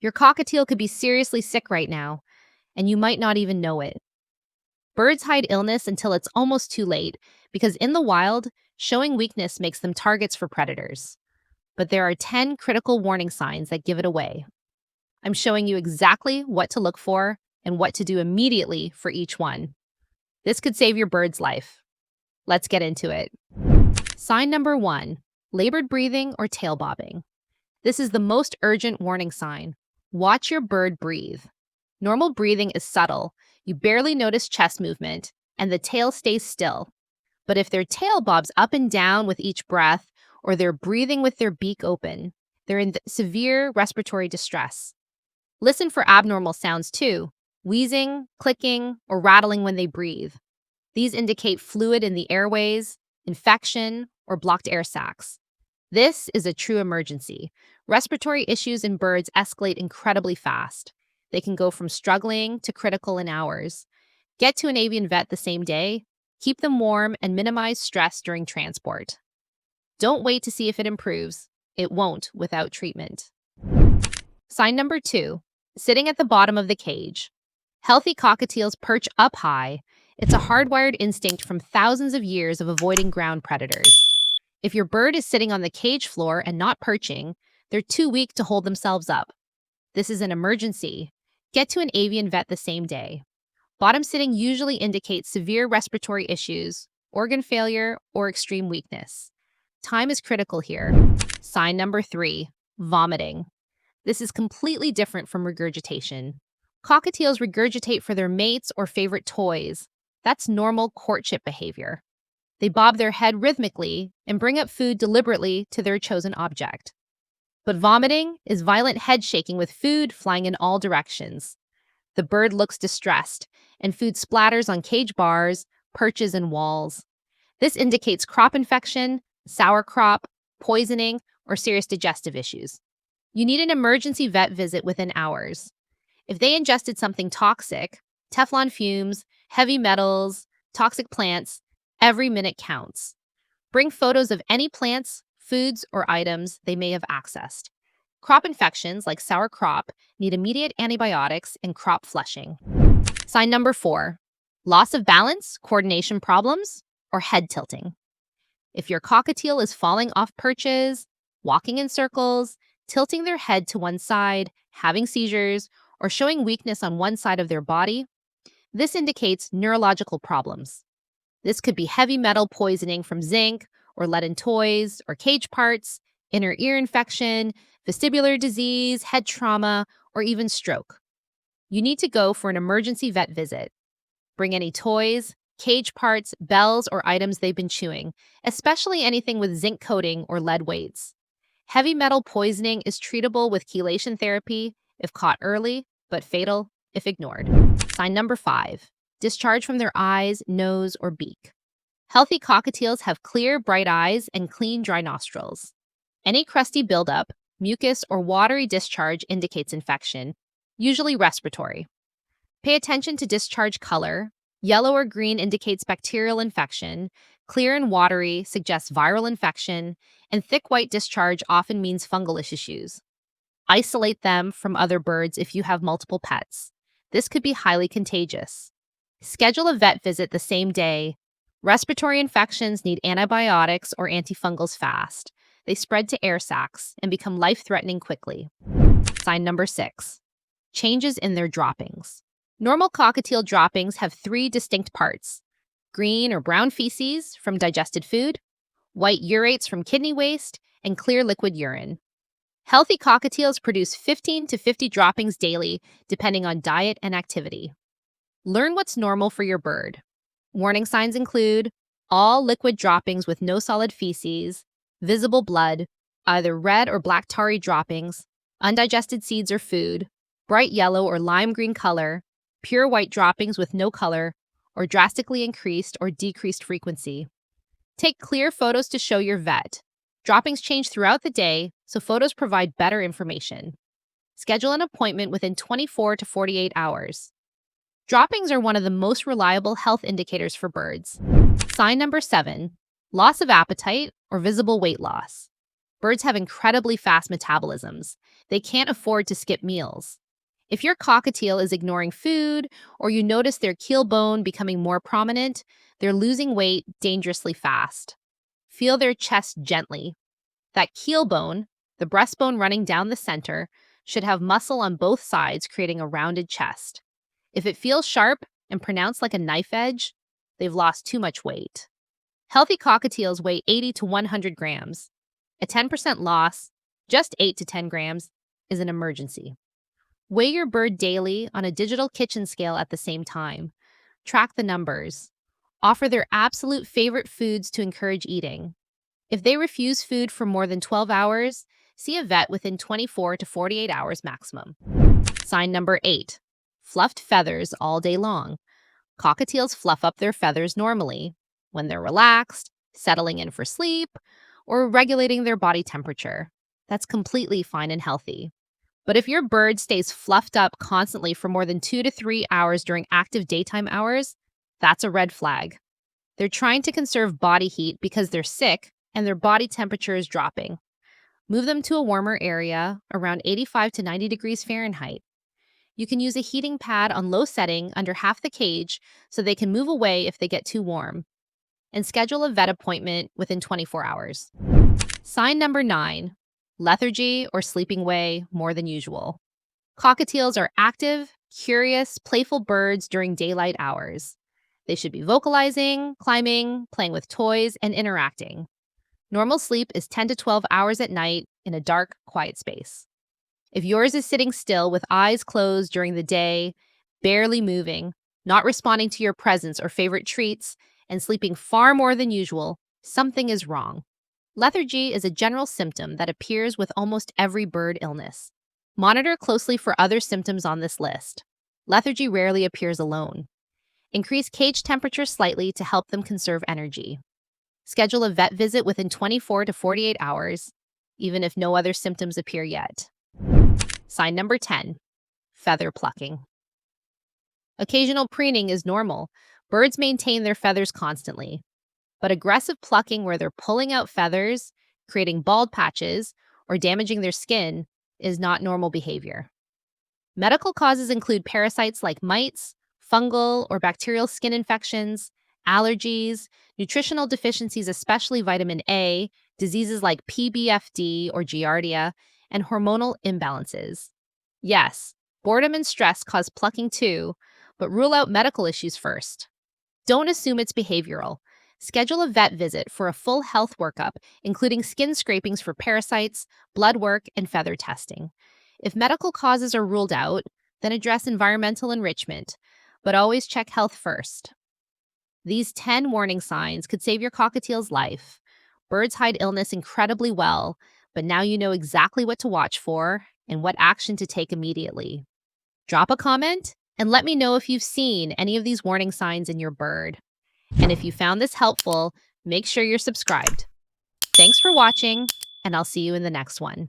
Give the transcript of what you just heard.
Your cockatiel could be seriously sick right now, and you might not even know it. Birds hide illness until it's almost too late, because in the wild, showing weakness makes them targets for predators. But there are 10 critical warning signs that give it away. I'm showing you exactly what to look for and what to do immediately for each one. This could save your bird's life. Let's get into it. Sign number 1, labored breathing or tail bobbing. This is the most urgent warning sign. Watch your bird breathe. Normal breathing is subtle. You barely notice chest movement, and the tail stays still. But if their tail bobs up and down with each breath, or they're breathing with their beak open, they're in severe respiratory distress. Listen for abnormal sounds too, wheezing, clicking, or rattling when they breathe. These indicate fluid in the airways, infection, or blocked air sacs. This is a true emergency. Respiratory issues in birds escalate incredibly fast. They can go from struggling to critical in hours. Get to an avian vet the same day, keep them warm, and minimize stress during transport. Don't wait to see if it improves. It won't without treatment. Sign number 2, sitting at the bottom of the cage. Healthy cockatiels perch up high. It's a hardwired instinct from thousands of years of avoiding ground predators. If your bird is sitting on the cage floor and not perching, they're too weak to hold themselves up. This is an emergency. Get to an avian vet the same day. Bottom sitting usually indicates severe respiratory issues, organ failure, or extreme weakness. Time is critical here. Sign number 3, vomiting. This is completely different from regurgitation. Cockatiels regurgitate for their mates or favorite toys. That's normal courtship behavior. They bob their head rhythmically and bring up food deliberately to their chosen object. But vomiting is violent head shaking with food flying in all directions. The bird looks distressed, and food splatters on cage bars, perches, and walls. This indicates crop infection, sour crop, poisoning, or serious digestive issues. You need an emergency vet visit within hours. If they ingested something toxic, Teflon fumes, heavy metals, toxic plants, every minute counts. Bring photos of any plants, foods, or items they may have accessed. Crop infections, like sour crop, need immediate antibiotics and crop flushing. Sign number 4, loss of balance, coordination problems, or head tilting. If your cockatiel is falling off perches, walking in circles, tilting their head to one side, having seizures, or showing weakness on one side of their body, this indicates neurological problems. This could be heavy metal poisoning from zinc, or lead in toys, or cage parts, inner ear infection, vestibular disease, head trauma, or even stroke. You need to go for an emergency vet visit. Bring any toys, cage parts, bells, or items they've been chewing, especially anything with zinc coating or lead weights. Heavy metal poisoning is treatable with chelation therapy if caught early, but fatal if ignored. Sign number 5, discharge from their eyes, nose, or beak. Healthy cockatiels have clear, bright eyes and clean, dry nostrils. Any crusty buildup, mucus, or watery discharge indicates infection, usually respiratory. Pay attention to discharge color. Yellow or green indicates bacterial infection, clear and watery suggests viral infection, and thick white discharge often means fungal issues. Isolate them from other birds if you have multiple pets. This could be highly contagious. Schedule a vet visit the same day. Respiratory infections need antibiotics or antifungals fast. They spread to air sacs and become life-threatening quickly. Sign number 6, changes in their droppings. Normal cockatiel droppings have 3 distinct parts: green or brown feces from digested food, white urates from kidney waste, and clear liquid urine. Healthy cockatiels produce 15 to 50 droppings daily, depending on diet and activity. Learn what's normal for your bird. Warning signs include all liquid droppings with no solid feces, visible blood, either red or black tarry droppings, undigested seeds or food, bright yellow or lime green color, pure white droppings with no color, or drastically increased or decreased frequency. Take clear photos to show your vet. Droppings change throughout the day, so photos provide better information. Schedule an appointment within 24 to 48 hours. Droppings are one of the most reliable health indicators for birds. Sign number 7, loss of appetite or visible weight loss. Birds have incredibly fast metabolisms. They can't afford to skip meals. If your cockatiel is ignoring food or you notice their keel bone becoming more prominent, they're losing weight dangerously fast. Feel their chest gently. That keel bone, the breastbone running down the center, should have muscle on both sides, creating a rounded chest. If it feels sharp and pronounced like a knife edge, they've lost too much weight. Healthy cockatiels weigh 80 to 100 grams. A 10% loss, just 8 to 10 grams, is an emergency. Weigh your bird daily on a digital kitchen scale at the same time. Track the numbers. Offer their absolute favorite foods to encourage eating. If they refuse food for more than 12 hours, see a vet within 24 to 48 hours maximum. Sign number 8. Fluffed feathers all day long. Cockatiels fluff up their feathers normally when they're relaxed, settling in for sleep, or regulating their body temperature. That's completely fine and healthy. But if your bird stays fluffed up constantly for more than 2 to 3 hours during active daytime hours, that's a red flag. They're trying to conserve body heat because they're sick and their body temperature is dropping. Move them to a warmer area, around 85 to 90 degrees Fahrenheit. You can use a heating pad on low setting under half the cage so they can move away if they get too warm. And schedule a vet appointment within 24 hours. Sign number 9. Lethargy or sleeping away more than usual. Cockatiels are active, curious, playful birds during daylight hours. They should be vocalizing, climbing, playing with toys, and interacting. Normal sleep is 10 to 12 hours at night in a dark, quiet space. If yours is sitting still with eyes closed during the day, barely moving, not responding to your presence or favorite treats, and sleeping far more than usual, something is wrong. Lethargy is a general symptom that appears with almost every bird illness. Monitor closely for other symptoms on this list. Lethargy rarely appears alone. Increase cage temperature slightly to help them conserve energy. Schedule a vet visit within 24 to 48 hours, even if no other symptoms appear yet. Sign number 10. Feather plucking. Occasional preening is normal. Birds maintain their feathers constantly. But aggressive plucking where they're pulling out feathers, creating bald patches, or damaging their skin is not normal behavior. Medical causes include parasites like mites, fungal or bacterial skin infections, allergies, nutritional deficiencies, especially vitamin A, diseases like PBFD or Giardia, and hormonal imbalances. Yes, boredom and stress cause plucking too, but rule out medical issues first. Don't assume it's behavioral. Schedule a vet visit for a full health workup, including skin scrapings for parasites, blood work, and feather testing. If medical causes are ruled out, then address environmental enrichment, but always check health first. These 10 warning signs could save your cockatiel's life. Birds hide illness incredibly well, but now you know exactly what to watch for and what action to take immediately. Drop a comment and let me know if you've seen any of these warning signs in your bird. And if you found this helpful, make sure you're subscribed. Thanks for watching, and I'll see you in the next one.